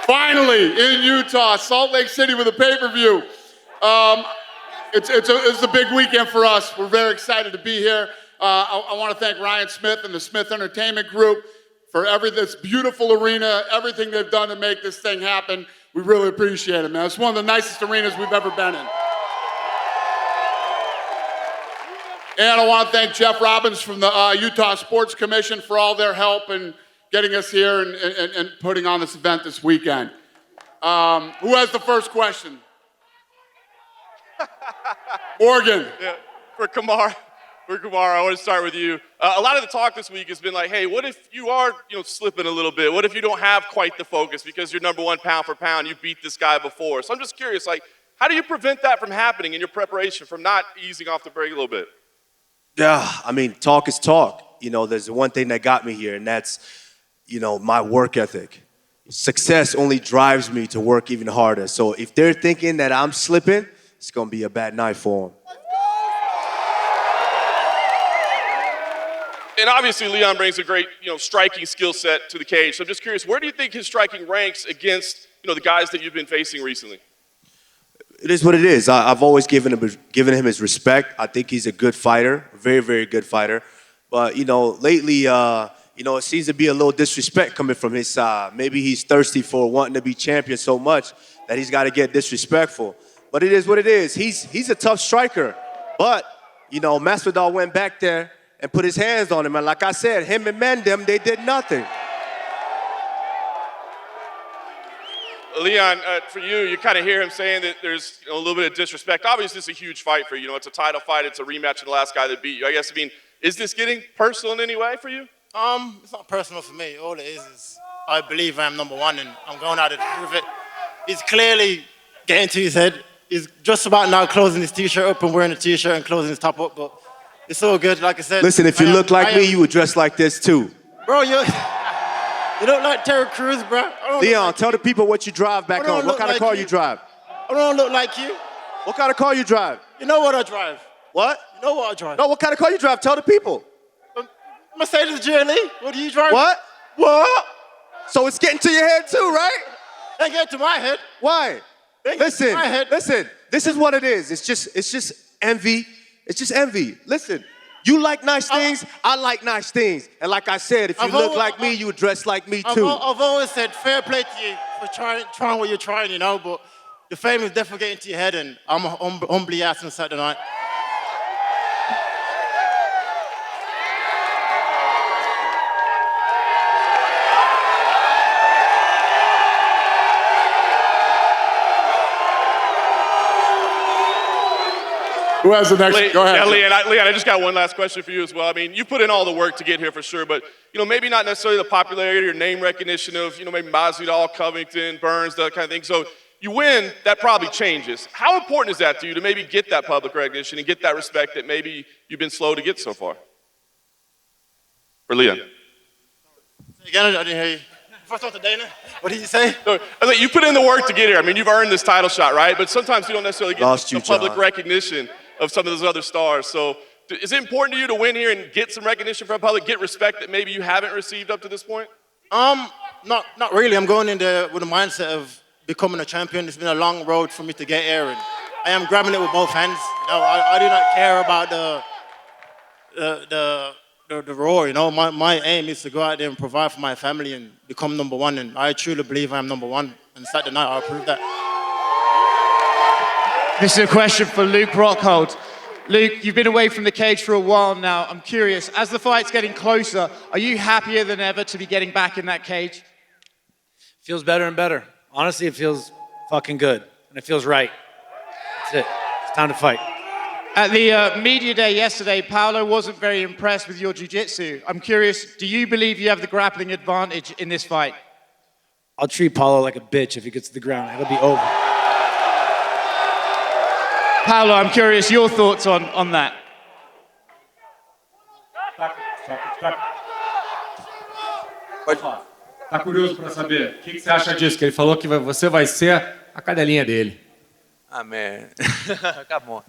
Finally, in Utah, Salt Lake City with a pay-per-view. It's a big weekend for us. We're very excited to be here. I want to thank Ryan Smith and the Smith Entertainment Group for this beautiful arena, everything they've done to make this thing happen. We really appreciate it, man. It's one of the nicest arenas we've ever been in. And I want to thank Jeff Robbins from the Utah Sports Commission for all their help in getting us here and putting on this event this weekend. Who has the first question? Morgan. Yeah, for Kamaru, I want to start with you. A lot of the talk this week has been like, hey, what if you are slipping a little bit? What if you don't have quite the focus because you're number one pound for pound, you beat this guy before? So I'm just curious, like, how do you prevent that from happening in your preparation, from not easing off the brake a little bit? Yeah, I mean, talk is talk. There's one thing that got me here, and that's, my work ethic. Success only drives me to work even harder. So if they're thinking that I'm slipping, it's going to be a bad night for them. And obviously, Leon brings a great, striking skill set to the cage. So I'm just curious, where do you think his striking ranks against, the guys that you've been facing recently? It is what it is. I've always given him his respect. I think he's a good fighter, a very, very good fighter. But, lately, it seems to be a little disrespect coming from his side. Maybe he's thirsty for wanting to be champion so much that he's got to get disrespectful. But it is what it is. He's a tough striker. But, Masvidal went back there and put his hands on him. And like I said, him and Mendem, they did nothing. Leon, for you kind of hear him saying that there's a little bit of disrespect. Obviously, this is a huge fight for you. It's a title fight. It's a rematch of the last guy that beat you. Is this getting personal in any way for you? It's not personal for me. All it is I believe I'm number one, and I'm going out to prove it. He's clearly getting to his head. He's just about now closing his T-shirt up and wearing a T-shirt and closing his top up, but it's all good, like I said. Listen, if you look like me, you would dress like this too. Bro, you look like Terry Crews, bro. Leon, tell the people what you drive back home. What kind of car you drive? I don't look like you. What kind of car you drive? You know what I drive. What? You know what I drive. No, what kind of car you drive? Tell the people. Mercedes GLE. What do you drive? What? What? So it's getting to your head too, right? They get to my head. Why? Listen, my head. listen. This is what it is. It's just envy. It's just envy. Listen, you like nice things. I like nice things. And like I said, if you look like me, you would dress like me too. I've always said fair play to you for trying what you're trying, but the fame is definitely getting to your head, and I'm humbly asking Saturday night. Who has the next? Go ahead. Yeah, Leon, I just got one last question for you as well. You put in all the work to get here for sure, but maybe not necessarily the popularity or name recognition of maybe Masvidal, Covington, Burns, that kind of thing. So you win, that probably changes. How important is that to you to maybe get that public recognition and get that respect that maybe you've been slow to get so far? For Leon. Again, I didn't hear you. First off to Dana, what did you say? No, you put in the work to get here. You've earned this title shot, right? But sometimes you don't necessarily get the public recognition of some of those other stars. So is it important to you to win here and get some recognition from the public, get respect that maybe you haven't received up to this point? Not really. I'm going in there with a mindset of becoming a champion. It's been a long road for me to get here, and I am grabbing it with both hands. I do not care about the roar. My aim is to go out there and provide for my family and become number one, and I truly believe I'm number one. And Saturday night, I'll prove that. This is a question for Luke Rockhold. Luke, you've been away from the cage for a while now. I'm curious, as the fight's getting closer, are you happier than ever to be getting back in that cage? Feels better and better. Honestly, it feels fucking good, and it feels right. That's it. It's time to fight. At the media day yesterday, Paulo wasn't very impressed with your jiu-jitsu. I'm curious, do you believe you have the grappling advantage in this fight? I'll treat Paulo like a bitch if he gets to the ground. It'll be over. Paulo, I'm curious your thoughts on that. Tá curioso para saber o que você acha disso? Que ele falou que você vai ser a cadelinha dele. Ah, man. Come on.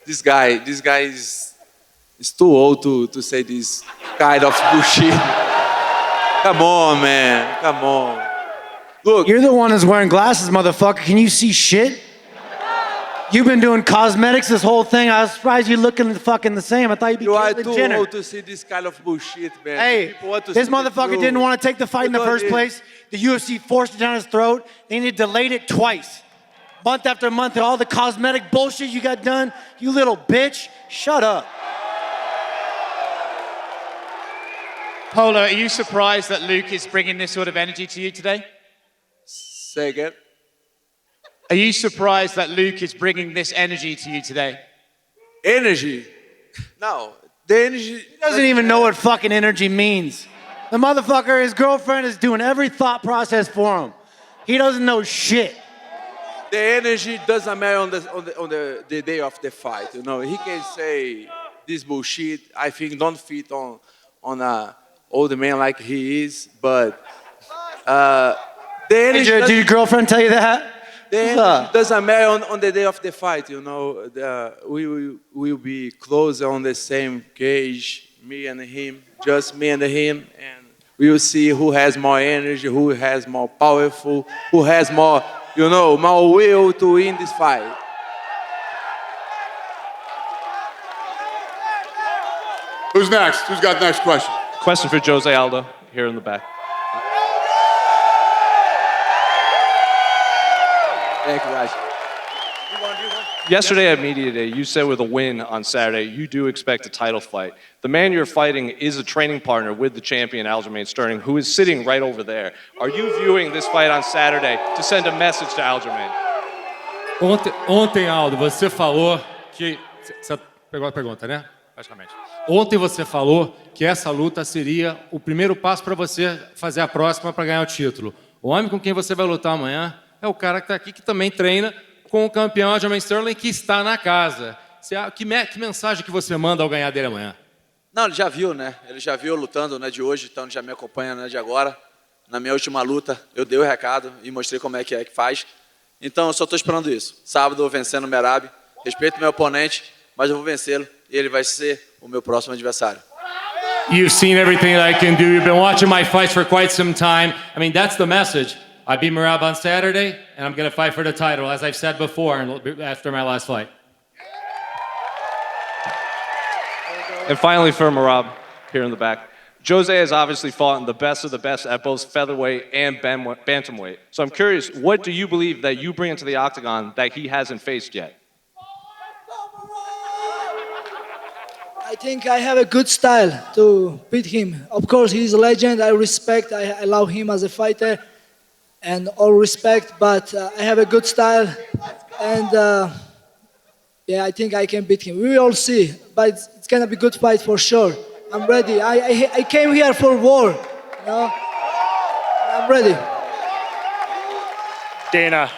This guy is too old to say this kind of bullshit. Come on, man. Come on. Look, You're the one that's wearing glasses, motherfucker. Can you see shit? You've been doing cosmetics this whole thing. I was surprised you looking fucking the same. I thought you'd be you are Caitlyn too Jenner. old to see this kind of bullshit, man. Hey, People want to this see the motherfucker truth. didn't want to take the fight in the You first know, place. The UFC forced it down his throat. They delayed it twice. Month after month, all the cosmetic bullshit you got done. You little bitch. Shut up. Polo, are you surprised that Luke is bringing this sort of energy to you today? Say again. Are you surprised that Luke is bringing this energy to you today? Energy. No, the energy. He doesn't even know what fucking energy means. The motherfucker, his girlfriend is doing every thought process for him. He doesn't know shit. The energy doesn't matter on the day of the fight. You know, he can say this bullshit. I think don't fit on a old man like he is. But the energy. Did your girlfriend tell you that? The energy doesn't matter on the day of the fight. You know, we will be close on the same cage, me and him, just me and him, and we will see who has more energy, who has more powerful, who has more. You know, my will to win this fight. Who's next? Who's got the next question? Question for Jose Aldo here in the back. Thank you, guys. Yesterday at Media Day, you said with a win on Saturday, you do expect a title fight. The man you're fighting is a training partner with the champion Aljamain Sterling, who is sitting right over there. Are you viewing this fight on Saturday to send a message to Aljamain? Ontem, Aldo, você falou que... Você pegou a pergunta, né? Praticamente. Ontem você falou que essa luta seria o primeiro passo para você fazer a próxima para ganhar o título. O homem com quem você vai lutar amanhã é o cara que está aqui, que também treina com o campeão Aljamain Sterling, que está na casa. Que mensagem que você manda ao ganhar dele amanhã? Não, ele já viu, né? Ele já viu eu lutando, né, de hoje, então ele já me acompanha, né, de agora. Na minha última luta, eu dei o recado e mostrei como é que faz. Então, eu só estou esperando isso. Sábado, eu vencendo o Merab. Respeito meu oponente, mas eu vou vencê-lo e ele vai ser o meu próximo adversário. You've seen everything that I can do. You've been watching my fights for quite some time. I mean, that's the message. I beat Merab on Saturday, and I'm going to fight for the title, as I've said before after my last fight. And finally for Merab, here in the back. Jose has obviously fought in the best of the best at both featherweight and bantamweight. So I'm curious, what do you believe that you bring into the octagon that he hasn't faced yet? I think I have a good style to beat him. Of course, he's a legend. I respect, I love him as a fighter, and all respect, but I have a good style, and yeah, I think I can beat him. We will all see, but it's gonna be a good fight for sure. I'm ready. I came here for war, you know? I'm ready. Dana,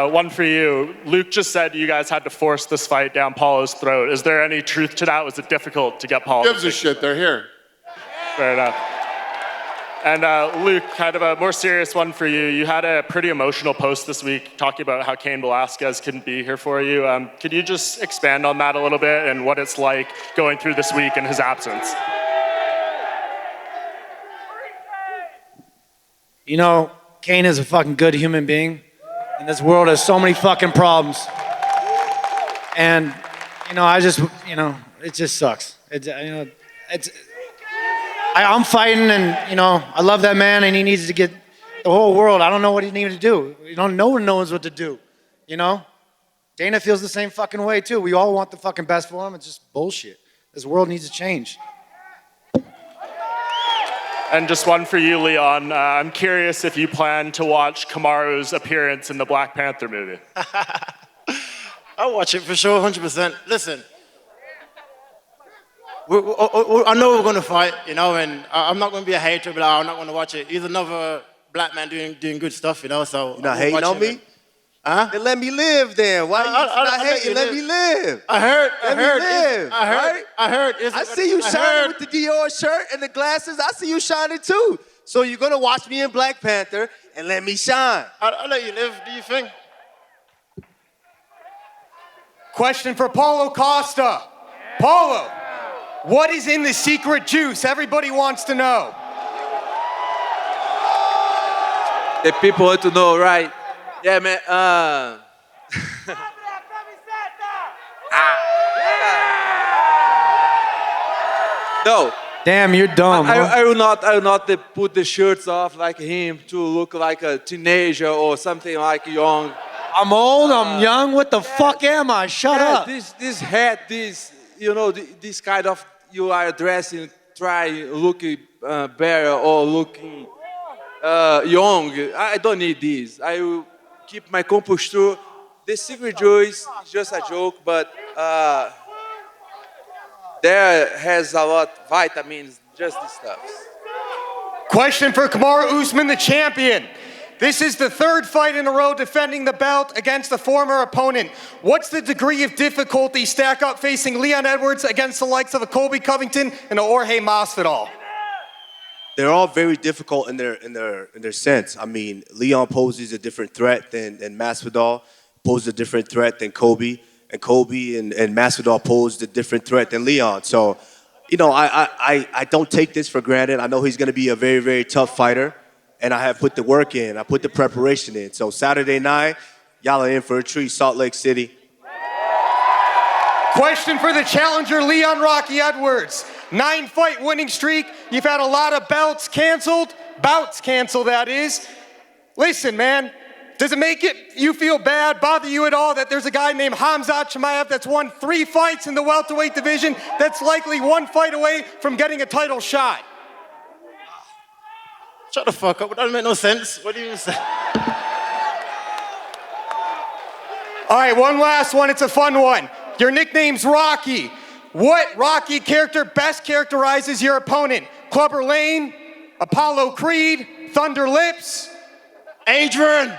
one for you. Luke just said you guys had to force this fight down Paulo's throat. Is there any truth to that? Was it difficult to get Paulo? Gives a shit, they're here. Fair enough. And Luke, kind of a more serious one for you. You had a pretty emotional post this week talking about how Cain Velasquez couldn't be here for you. Could you just expand on that a little bit and what it's like going through this week in his absence? You know, Cain is a fucking good human being. And this world has so many fucking problems. And, you know, it just sucks. I'm fighting and, you know, I love that man and he needs to get the whole world. I don't know what he needs to do. You know, no one knows what to do, you know? Dana feels the same fucking way too. We all want the fucking best for him. It's just bullshit. This world needs to change. And just one for you, Leon. I'm curious if you plan to watch Kamaru's appearance in the Black Panther movie. I'll watch it for sure, 100%. Listen, I know we're going to fight, you know, and I'm not going to be a hater, but I'm not going to watch it. He's another black man doing good stuff, you know, so... You're not hating on me? Huh? Then let me live then. Why you not hating? Let me live. I heard. I see you shining with the Dior shirt and the glasses. I see you shining too. So you're going to watch me in Black Panther and let me shine. I'll let you live. Do you think? Question for Paulo Costa. Paulo, what is in the secret juice? Everybody wants to know. The people want to know, right? Yeah, man. No. Damn, you're dumb. Huh? I will not put the shirts off like him to look like a teenager or something like young. I'm old, I'm young, what the fuck am I? Shut up. This hat, this kind of, you are dressing, try looking better or looking young. I don't need this. I will keep my composure. The secret juice is just a joke, but there has a lot of vitamins, just this stuff. Question for Kamaru Usman, the champion. This is the third fight in a row defending the belt against a former opponent. What's the degree of difficulty stack up facing Leon Edwards against the likes of a Colby Covington and a Jorge Masvidal? They're all very difficult in their sense. I mean, Leon poses a different threat than Masvidal, poses a different threat than Colby, and Colby and Masvidal posed a different threat than Leon. So, I don't take this for granted. I know he's going to be a very, very tough fighter. And I have put the work in. I put the preparation in. So Saturday night, y'all are in for a treat, Salt Lake City. Question for the challenger, Leon Rocky Edwards. 9-fight winning streak. You've had a lot of bouts canceled, that is. Listen, man, does it make you feel bad, bother you at all that there's a guy named Khamzat Chimaev that's won 3 fights in the welterweight division that's likely 1 fight away from getting a title shot? Shut the fuck up. That doesn't make no sense. What do you even say? All right, one last one. It's a fun one. Your nickname's Rocky. What Rocky character best characterizes your opponent? Clubber Lane, Apollo Creed, Thunder Lips, Adrian.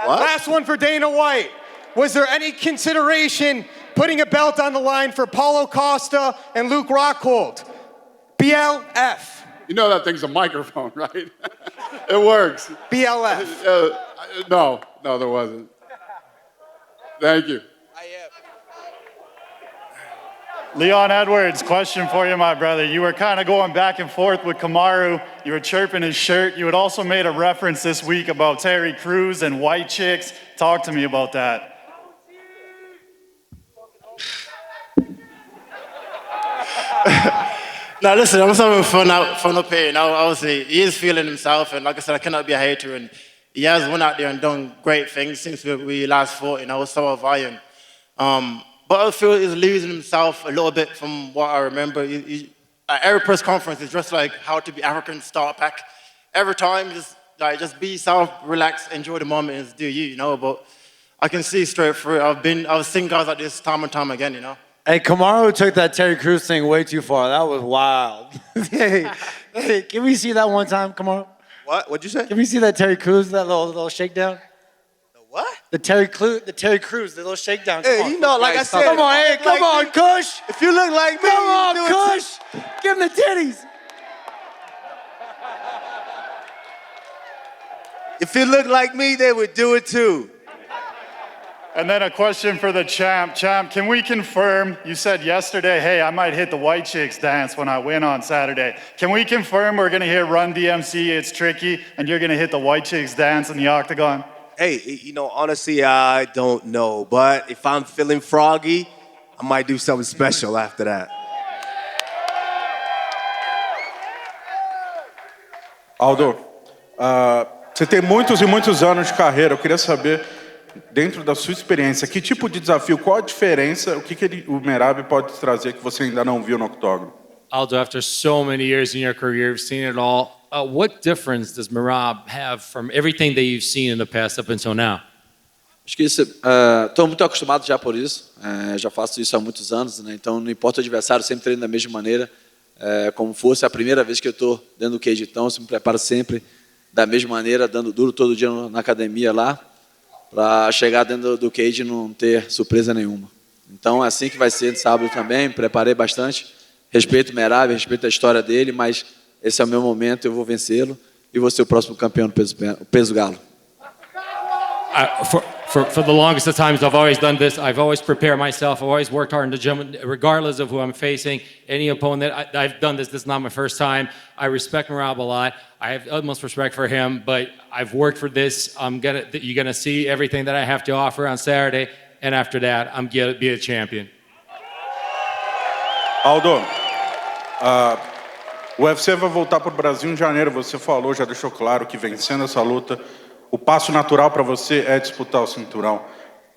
Last one for Dana White. Was there any consideration putting a belt on the line for Paulo Costa and Luke Rockhold? BLF. You know that thing's a microphone, right? It works. BLF. No, there wasn't. Thank you. Leon Edwards, question for you, my brother. You were kind of going back and forth with Kamaru. You were chirping his shirt. You had also made a reference this week about Terry Crews and white chicks. Talk to me about that. Now listen, I'm just having fun up here. Now, obviously, he is feeling himself, and like I said, I cannot be a hater, and he has went out there and done great things since we last fought, so have I. But I feel he's losing himself a little bit from what I remember. At every press conference, it's just like how to be African start pack. Every time, just be yourself, relax, enjoy the moment, and do you, But I can see straight through it. I've seen guys like this time and time again, Hey, Kamaru took that Terry Crews thing way too far. That was wild. hey, can we see that one time, Kamaru? What? What'd you say? Can we see that Terry Crews, that little shakedown? The what? The Terry Crews, the little shakedown. Hey, like I said. Come on, come on, Kush. If you look like me, come on, Kush. Give him the titties. If you look like me, they would do it too. And then a question for the champ. Champ, can we confirm, you said yesterday, hey, I might hit the white chicks dance when I win on Saturday. Can we confirm we're going to hear Run DMC, It's Tricky, and you're going to hit the white chicks dance in the octagon? Hey, honestly, I don't know. But if I'm feeling froggy, I might do something special after that. Aldo, você tem muitos e muitos anos de carreira. Eu queria saber, dentro da sua experiência, que tipo de desafio, qual a diferença, o que o Merab pode trazer que você ainda não viu no octógono? Aldo, after so many years in your career, you've seen it all. What difference does Merab have from everything that you've seen in the past up until now? Acho que estou muito acostumado já por isso. Já faço isso há muitos anos, Então, não importa o adversário, sempre treino da mesma maneira. Como fosse a primeira vez que eu estou dentro do cage, então, eu me preparo sempre da mesma maneira, dando duro todo dia na academia lá, para chegar dentro do cage e não ter surpresa nenhuma. Então, é assim que vai ser de sábado também. Me preparei bastante. Respeito o Merab, respeito a história dele, mas esse é o meu momento, eu vou vencê-lo e vou ser o próximo campeão do peso galo. For the longest of times, I've always done this. I've always prepared myself. I've always worked hard in the gym, regardless of who I'm facing, any opponent. I've done this. This is not my first time. I respect Merab a lot. I have utmost respect for him, but I've worked for this. You're gonna see everything that I have to offer on Saturday, and after that, I'm gonna be a champion. Aldo, o UFC vai voltar para o Brasil em janeiro. Você falou, já deixou claro que vencendo essa luta, o passo natural para você é disputar o cinturão.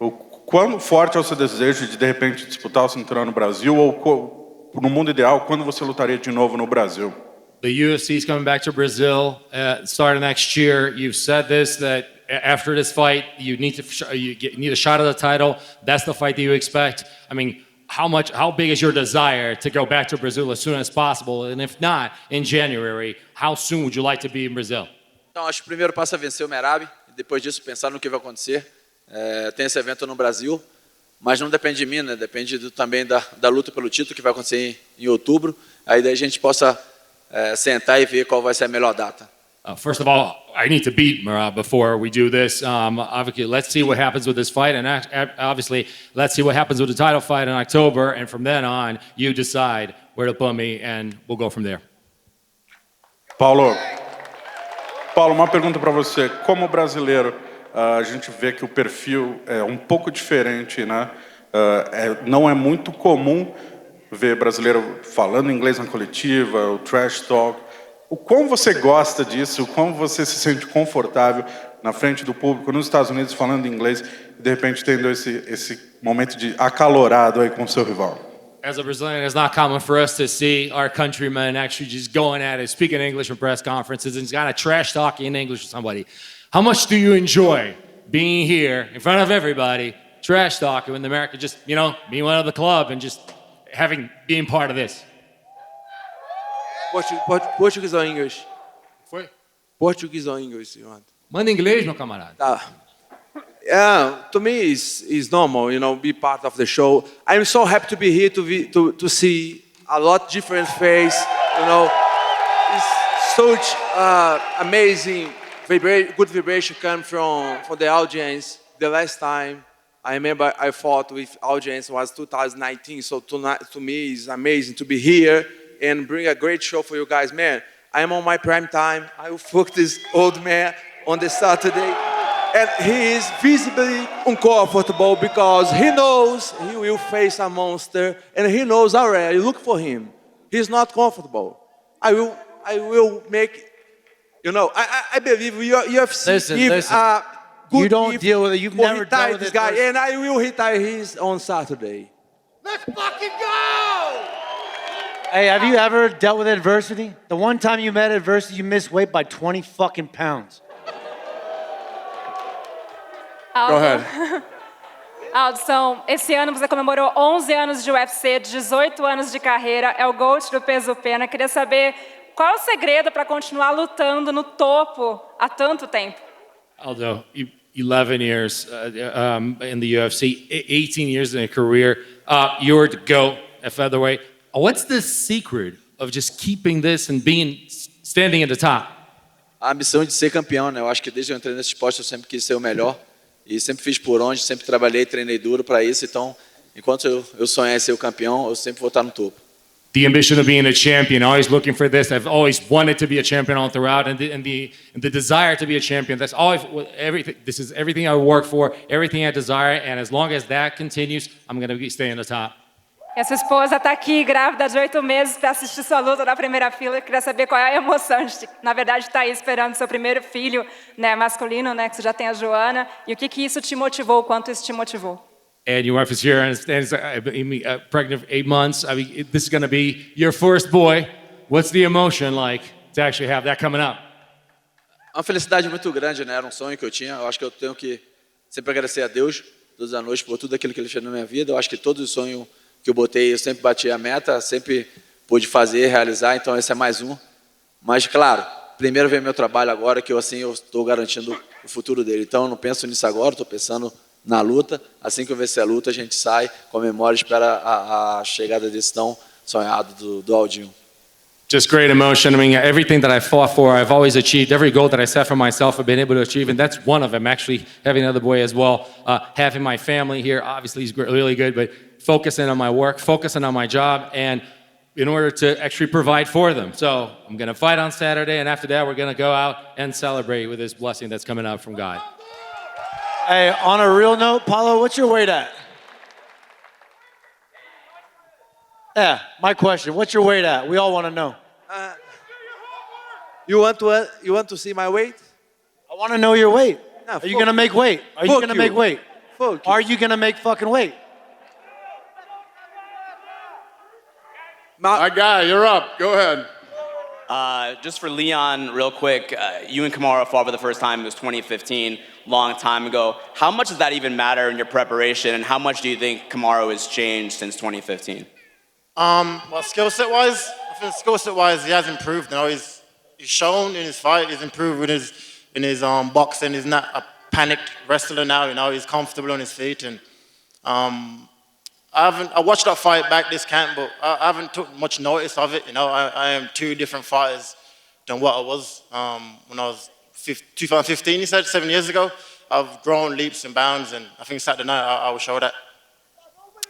O quão forte é o seu desejo de repente, disputar o cinturão no Brasil? Ou, no mundo ideal, quando você lutaria de novo no Brasil? The UFC is coming back to Brazil starting next year. You've said this, that after this fight, you need a shot at the title. That's the fight that you expect. I mean, how big is your desire to go back to Brazil as soon as possible? And if not, in January, how soon would you like to be in Brazil? Então, acho que o primeiro passo é vencer o Merab, e depois disso pensar no que vai acontecer. Tem esse evento no Brasil, mas não depende de mim, né? Depende também da luta pelo título que vai acontecer em outubro. Aí daí a gente possa sentar e ver qual vai ser a melhor data. First of all, I need to beat Merab before we do this. Obviously, let's see what happens with this fight, and obviously, let's see what happens with the title fight in October. And from then on, you decide where to put me, and we'll go from there. Paulo, uma pergunta para você. Como brasileiro, a gente vê que o perfil é um pouco diferente, né? Não é muito comum ver brasileiro falando inglês na coletiva, o trash talk. O quão você gosta disso, o quão você se sente confortável na frente do público nos Estados Unidos falando inglês e de repente tendo esse momento de acalorado aí com o seu rival? As a Brazilian, it's not common for us to see our countrymen actually just going at it, speaking English in press conferences and kind of trash talking in English to somebody. How much do you enjoy being here in front of everybody, trash talking with America, just, you know, being one of the club and just being part of this? Português ou English? Foi? Português ou English, you want? Manda inglês, meu camarada. Tá. Yeah, to me is normal, you know, be part of the show. I'm so happy to be here to see a lot different face, you know. It's such amazing good vibration come from the audience. The last time I remember I fought with audience was 2019, so to me it's amazing to be here and bring a great show for you guys. Man, I am on my prime time. I will fuck this old man on the Saturday. And he is visibly uncomfortable because he knows he will face a monster and he knows already, look for him. He's not comfortable. I will make, you know, I believe UFC give a good you don't gift deal with it. You've for never retire dealt with this it. guy, and I will retire his on Saturday. Let's fucking go! Hey, have you ever dealt with adversity? The one time you met adversity, you missed weight by 20 fucking pounds. Aldo. Go ahead. Aldo, esse ano você comemorou 11 anos de UFC, 18 anos de carreira, é o GOAT do peso pena. Queria saber qual é o segredo para continuar lutando no topo há tanto tempo? Aldo, 11 years in the UFC, 18 years in a career. You're the GOAT at featherweight. What's the secret of just keeping this and standing at the top? A missão de ser campeão, né? Eu acho que desde que eu entrei nesse esporte eu sempre quis ser o melhor e sempre fiz por onde, sempre trabalhei, treinei duro para isso. Então, enquanto eu sonhar em ser o campeão, eu sempre vou estar no topo. The ambition of being a champion, always looking for this. I've always wanted to be a champion all throughout, and the desire to be a champion. That's always everything. This is everything I work for, everything I desire, and as long as that continues, I'm going to be staying at the top. E a sua esposa está aqui, grávida de 8 meses, para assistir sua luta na primeira fila. Eu queria saber qual é a emoção de, na verdade, estar aí esperando seu primeiro filho, né, masculino, né, que você já tem a Joana. E o que isso te motivou, o quanto isso te motivou? And your wife is here and is pregnant for 8 months. I mean, this is going to be your first boy. What's the emotion like to actually have that coming up? Uma felicidade muito grande, né? Era um sonho que eu tinha. Eu acho que eu tenho que sempre agradecer a Deus todas as noites por tudo aquilo que Ele fez na minha vida. Eu acho que todos os sonhos que eu botei, eu sempre bati a meta, sempre pude fazer, realizar. Então esse é mais um. Mas claro, primeiro vem meu trabalho agora, que eu estou garantindo o futuro dele. Então eu não penso nisso agora, estou pensando na luta. Assim que eu vencer a luta, a gente sai, comemora e espera a chegada desse tão sonhado do Aldinho. Just great emotion. I mean, everything that I fought for, I've always achieved. Every goal that I set for myself, I've been able to achieve, and that's one of them, actually, having another boy as well. Having my family here, obviously, is really good, but focusing on my work, focusing on my job, and in order to actually provide for them. So I'm going to fight on Saturday, and after that, we're going to go out and celebrate with this blessing that's coming out from God. Hey, on a real note, Paulo, what's your weight at? Yeah, my question. What's your weight at? We all want to know. You want to see my weight? I want to know your weight. Nah, Are you going to make weight? Are you going to make weight? Fuck you. Are you going to make fucking weight? My guy, you're up. Go ahead. Just for Leon, real quick, you and Kamaru fought for the first time. It was 2015, long time ago. How much does that even matter in your preparation, and how much do you think Kamaru has changed since 2015? Well, skill set wise, I think skill set wise, he has improved. You know, he's shown in his fight, he's improved in his boxing. He's not a panicked wrestler now. You know, he's comfortable on his feet. And I watched that fight back this camp, but I haven't took much notice of it. You know, I am two different fighters than what I was when I was 2015. He said 7 years ago. I've grown leaps and bounds, and I think Saturday night I will show that.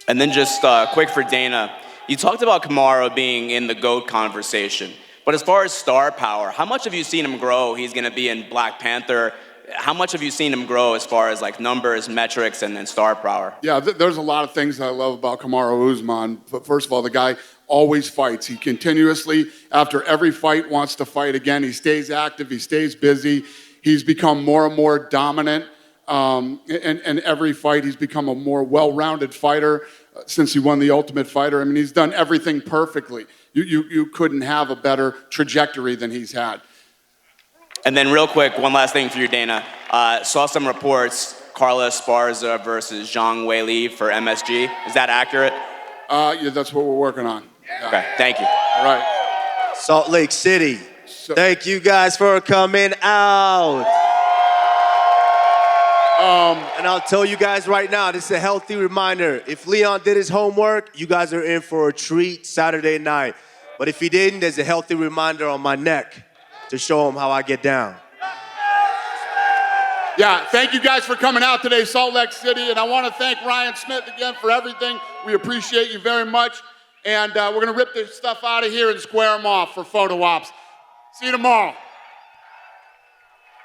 And then just quick for Dana, you talked about Kamaru being in the GOAT conversation, but as far as star power, how much have you seen him grow? He's going to be in Black Panther. How much have you seen him grow as far as like numbers, metrics, and star power? Yeah, there's a lot of things that I love about Kamaru Usman. But first of all, the guy always fights. He continuously, after every fight, wants to fight again. He stays active. He stays busy. He's become more and more dominant. And every fight, he's become a more well-rounded fighter since he won the Ultimate Fighter. I mean, he's done everything perfectly. You couldn't have a better trajectory than he's had. And then real quick, one last thing for you, Dana. Saw some reports, Carla Esparza versus Zhang Weili for MSG. Is that accurate? Yeah, that's what we're working on. Yeah. Okay, thank you. All right. Salt Lake City. Thank you guys for coming out. And I'll tell you guys right now, this is a healthy reminder. If Leon did his homework, you guys are in for a treat Saturday night. But if he didn't, there's a healthy reminder on my neck to show him how I get down. Yeah, thank you guys for coming out today, Salt Lake City. And I want to thank Ryan Smith again for everything. We appreciate you very much. And we're going to rip this stuff out of here and square them off for photo ops. See you tomorrow.